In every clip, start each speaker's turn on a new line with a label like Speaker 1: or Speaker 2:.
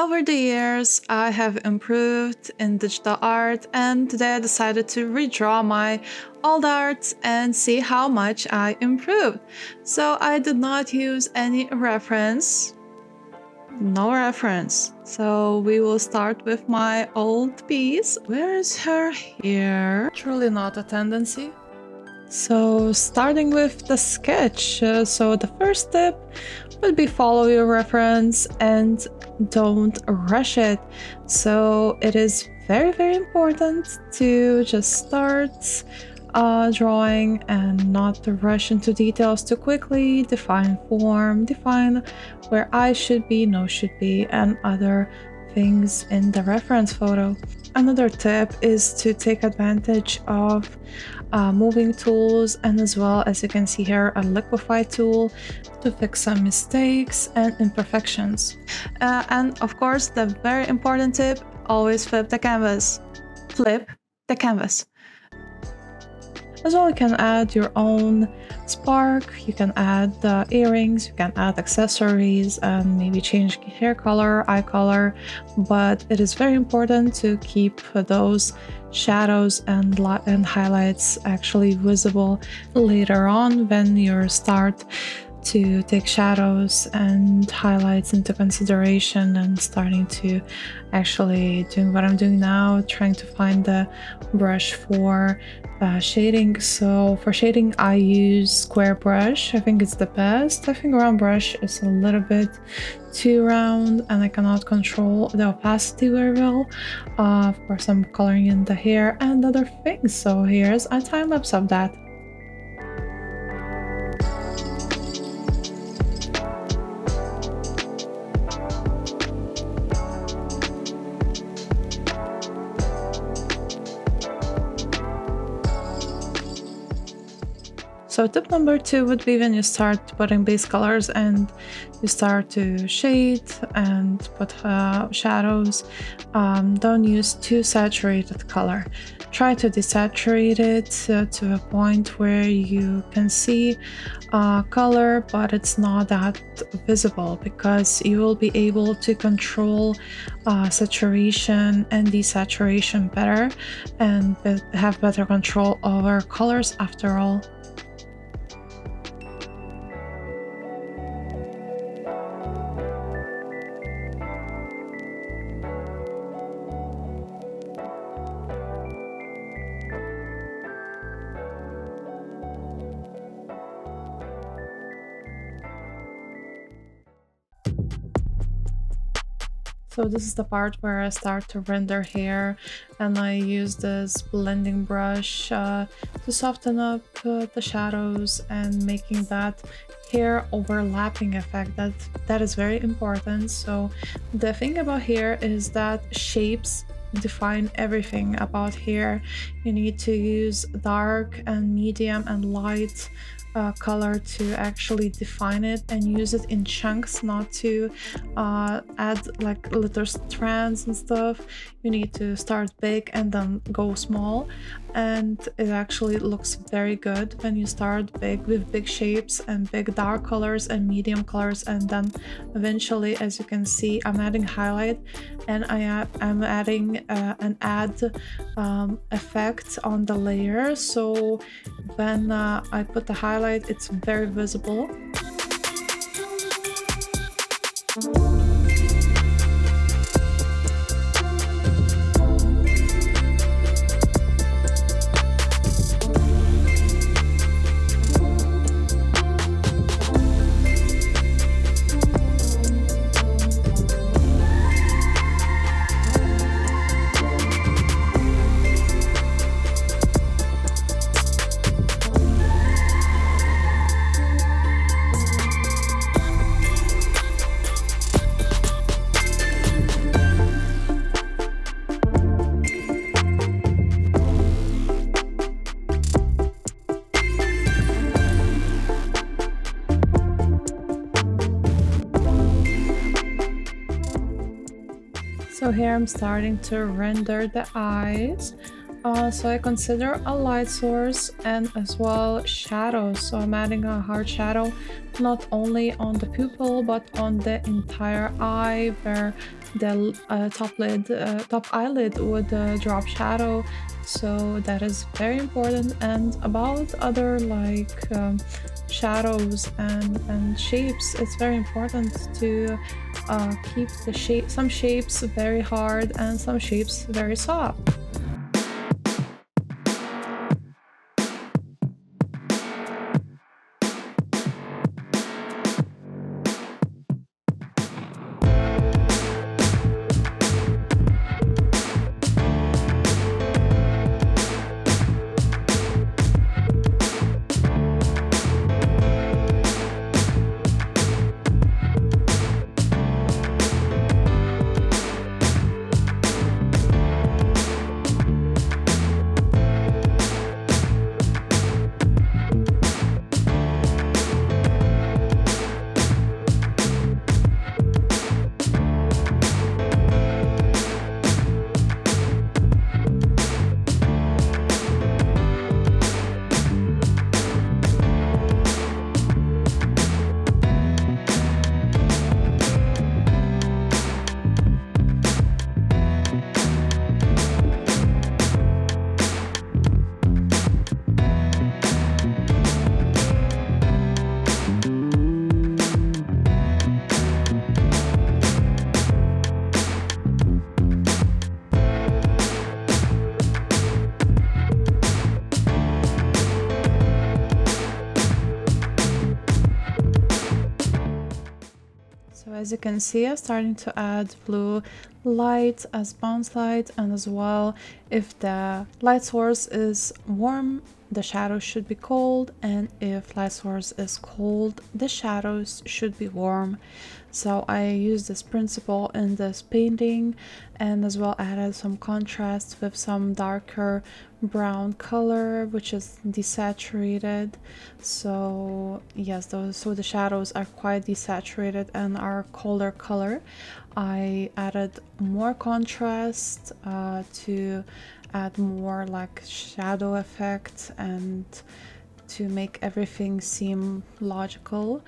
Speaker 1: Over the years, I have improved in digital art, and today I decided to redraw my old art and see how much I improved. So I did not use any reference. No reference. So we will start with my old piece. Where is her hair? Truly not a tendency. So starting with the sketch. So the first tip would be follow your reference and don't rush it. So it is very important to just start drawing and not to rush into details too quickly. Define form, define where eyes should be, nose should be, and other things in the reference photo. Another tip is to take advantage of moving tools, and as well, as you can see here, a liquify tool to fix some mistakes and imperfections. And of course, the very important tip, always flip the canvas. Flip the canvas. As well, you can add your own spark, you can add the earrings, you can add accessories, and maybe change hair color, eye color, but it is very important to keep those shadows and highlights actually visible later on when you start to take shadows and highlights into consideration and starting to actually doing what I'm doing now, trying to find the brush for shading. So for shading I use square brush. I think it's the best. I think round brush is a little bit too round and I cannot control the opacity very well. Of course, I'm coloring in the hair and other things, so here's a time lapse of that. So tip number 2 would be when you start putting base colors and you start to shade and put shadows, don't use too saturated color. Try to desaturate it to a point where you can see color, but it's not that visible, because you will be able to control saturation and desaturation better and have better control over colors after all. So this is the part where I start to render hair, and I use this blending brush to soften up the shadows and making that hair overlapping effect. That is very important. So the thing about hair is that shapes define everything about hair. You need to use dark and medium and light color to actually define it and use it in chunks, not to add like little strands and stuff. You need to start big and then go small, and it actually looks very good when you start big with big shapes and big dark colors and medium colors, and then eventually, as you can see, I'm adding highlight and I'm adding an add effect on the layer, so when I put the highlight, it's very visible. So here I'm starting to render the eyes. So I consider a light source and as well shadows. So I'm adding a hard shadow not only on the pupil but on the entire eye, where the top eyelid would drop shadow, so that is very important. And about other like shadows and shapes, it's very important to keep some shapes very hard and some shapes very soft. So as you can see, I'm starting to add blue light as bounce light, and as well, if the light source is warm, the shadows should be cold, and if light source is cold, the shadows should be warm. So I use this principle in this painting, and as well added some contrast with some darker brown color, which is desaturated. So yes, so the shadows are quite desaturated and are colder color. I added more contrast to add more like shadow effect and to make everything seem logical.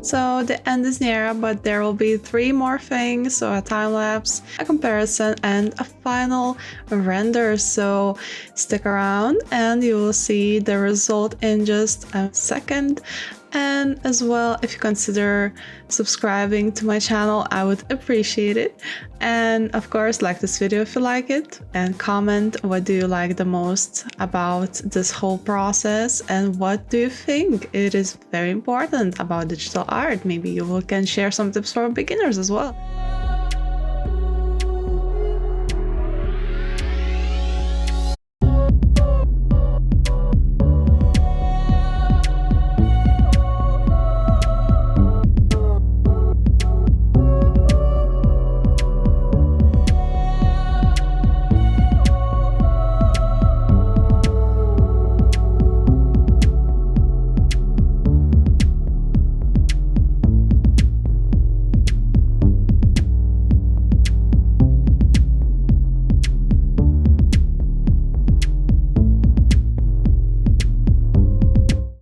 Speaker 1: So the end is near, but there will be 3 more things, so a time lapse, a comparison, and a final render. So stick around and you will see the result in just a second. And as well, if you consider subscribing to my channel, I would appreciate it. And of course, like this video if you like it, and comment what do you like the most about this whole process, and what do you think it is very important about digital art. Maybe you can share some tips for beginners as well.